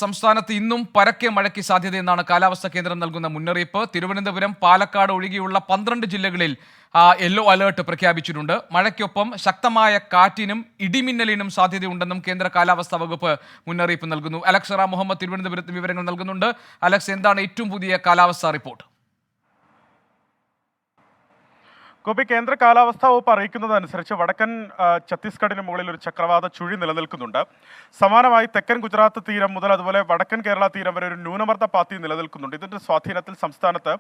സംസ്ഥാനത്ത് ഇന്നും പരക്കെ മഴയ്ക്ക് സാധ്യതയെന്നാണ് കാലാവസ്ഥാ കേന്ദ്രം നൽകുന്ന മുന്നറിയിപ്പ്. തിരുവനന്തപുരം, പാലക്കാട് ഒഴികെയുള്ള 12 ജില്ലകളിൽ യെല്ലോ അലേർട്ട് പ്രഖ്യാപിച്ചിട്ടുണ്ട്. മഴയ്ക്കൊപ്പം ശക്തമായ കാറ്റിനും ഇടിമിന്നലിനും സാധ്യതയുണ്ടെന്നും കേന്ദ്ര കാലാവസ്ഥാ വകുപ്പ് മുന്നറിയിപ്പ് നൽകുന്നു. അലക്സ് റാം മുഹമ്മദ് തിരുവനന്തപുരത്ത് വിവരങ്ങൾ നൽകുന്നുണ്ട്. അലക്സ്, എന്താണ് ഏറ്റവും പുതിയ കാലാവസ്ഥാ റിപ്പോർട്ട്? ഗോപി, കേന്ദ്ര കാലാവസ്ഥാ വകുപ്പ് അറിയിക്കുന്നതനുസരിച്ച് വടക്കൻ ഛത്തീസ്ഗഡിന് മുകളിൽ ഒരു ചക്രവാത ചുഴി നിലനിൽക്കുന്നുണ്ട്. സമാനമായി തെക്കൻ ഗുജറാത്ത് തീരം മുതൽ അതുപോലെ വടക്കൻ കേരള തീരം വരെ ഒരു ന്യൂനമർദ്ദ പാത്തി നിലനിൽക്കുന്നുണ്ട്. ഇതിന്റെ സ്വാധീനത്തിൽ സംസ്ഥാനത്ത്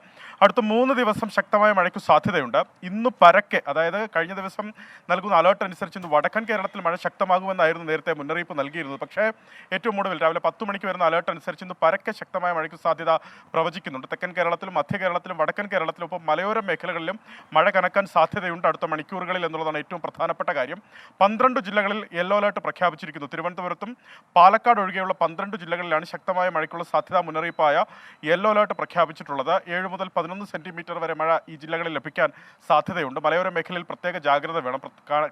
അടുത്ത 3 ദിവസം ശക്തമായ മഴയ്ക്ക് സാധ്യതയുണ്ട്. ഇന്ന് പരക്കെ, അതായത് കഴിഞ്ഞ ദിവസം നൽകുന്ന അലേർട്ട് അനുസരിച്ച് ഇന്ന് വടക്കൻ കേരളത്തിൽ മഴ ശക്തമാകുമെന്നായിരുന്നു നേരത്തെ മുന്നറിയിപ്പ് നൽകിയിരുന്നത്. പക്ഷേ ഏറ്റവും ഒടുവിൽ രാവിലെ 10 മണിക്ക് വരുന്ന അലേർട്ട് അനുസരിച്ച് ഇന്ന് പരക്കെ ശക്തമായ മഴയ്ക്ക് സാധ്യത പ്രവചിക്കുന്നുണ്ട്. തെക്കൻ കേരളത്തിലും മധ്യ കേരളത്തിലും വടക്കൻ കേരളത്തിലും ഒപ്പം മലയോര മേഖലകളിലും മഴ കനക്കാൻ സാധ്യതയുണ്ട് അടുത്ത മണിക്കൂറുകളിൽ എന്നുള്ളതാണ് ഏറ്റവും പ്രധാനപ്പെട്ട കാര്യം. 12 ജില്ലകളിൽ യെല്ലോ അലേർട്ട് പ്രഖ്യാപിച്ചിരിക്കുന്നു. തിരുവനന്തപുരത്തും പാലക്കാട് ഒഴികെയുള്ള 12 ജില്ലകളിലാണ് ശക്തമായ മഴയ്ക്കുള്ള സാധ്യതാ മുന്നറിയിപ്പായ യെല്ലോ അലേർട്ട് പ്രഖ്യാപിച്ചിട്ടുള്ളത്. 7 മുതൽ 11 സെന്റിമീറ്റർ വരെ മഴ ഈ ജില്ലകളിൽ ലഭിക്കാൻ സാധ്യതയുണ്ട്. മലയോര മേഖലയിൽ പ്രത്യേക ജാഗ്രത വേണം.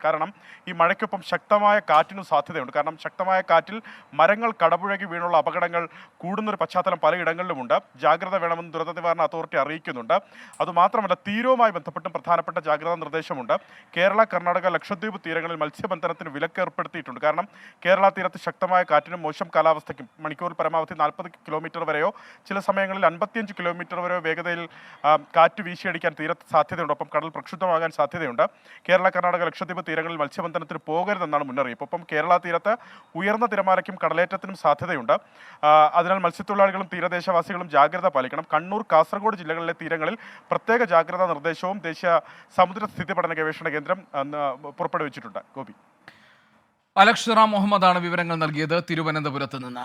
കാരണം ഈ മഴയ്ക്കൊപ്പം ശക്തമായ കാറ്റിനും സാധ്യതയുണ്ട്. കാരണം ശക്തമായ കാറ്റിൽ മരങ്ങൾ കടപുഴകി വീണുള്ള അപകടങ്ങൾ കൂടുന്നൊരു പശ്ചാത്തലം പലയിടങ്ങളിലുമുണ്ട്. ജാഗ്രത വേണമെന്ന് ദുരന്ത നിവാരണ അതോറിറ്റി അറിയിക്കുന്നുണ്ട്. അതുമാത്രമല്ല, തീരവുമായി ബന്ധപ്പെട്ടും പ്രധാനപ്പെട്ട ജാഗ്രതാ നിർദ്ദേശമുണ്ട്. കേരള, കർണാടക, ലക്ഷദ്വീപ് തീരങ്ങളിൽ മത്സ്യബന്ധനത്തിന് വിലക്ക് ഏർപ്പെടുത്തിയിട്ടുണ്ട്. കാരണം കേരള തീരത്ത് ശക്തമായ കാറ്റിനും മോശം കാലാവസ്ഥയ്ക്കും മണിക്കൂറിൽ പരമാവധി 40 കിലോമീറ്റർ വരെയോ ചില സമയങ്ങളിൽ 55 കിലോമീറ്റർ വരെയോ വേഗതയിൽ കാറ്റ് വീശിയടിക്കാൻ തീരത്ത് സാധ്യതയുണ്ട്. ഒപ്പം കടൽ പ്രക്ഷുബ്ധമാകാൻ സാധ്യതയുണ്ട്. കേരള, കർണാടക, ലക്ഷദ്വീപ് തീരങ്ങളിൽ മത്സ്യബന്ധനത്തിന് പോകരുതെന്നാണ് മുന്നറിയിപ്പ്. ഒപ്പം കേരള തീരത്ത് ഉയർന്ന തിരമാലയ്ക്കും കടലേറ്റത്തിനും സാധ്യതയുണ്ട്. അതിനാൽ മത്സ്യത്തൊഴിലാളികളും തീരദേശവാസികളും ജാഗ്രത പാലിക്കണം. കണ്ണൂർ, കാസർഗോഡ് ജില്ലകളിലെ തീരങ്ങളിൽ പ്രത്യേക ജാഗ്രതാ നിർദ്ദേശവും ദേശീയ സമുദ്ര സ്ഥിതി പഠന ഗവേഷണ കേന്ദ്രം പുറപ്പെടുവിച്ചിട്ടുണ്ട്. ഗോപി, അലക്സ് റാം മുഹമ്മദാണ് വിവരങ്ങൾ നൽകിയത് തിരുവനന്തപുരത്ത് നിന്ന്.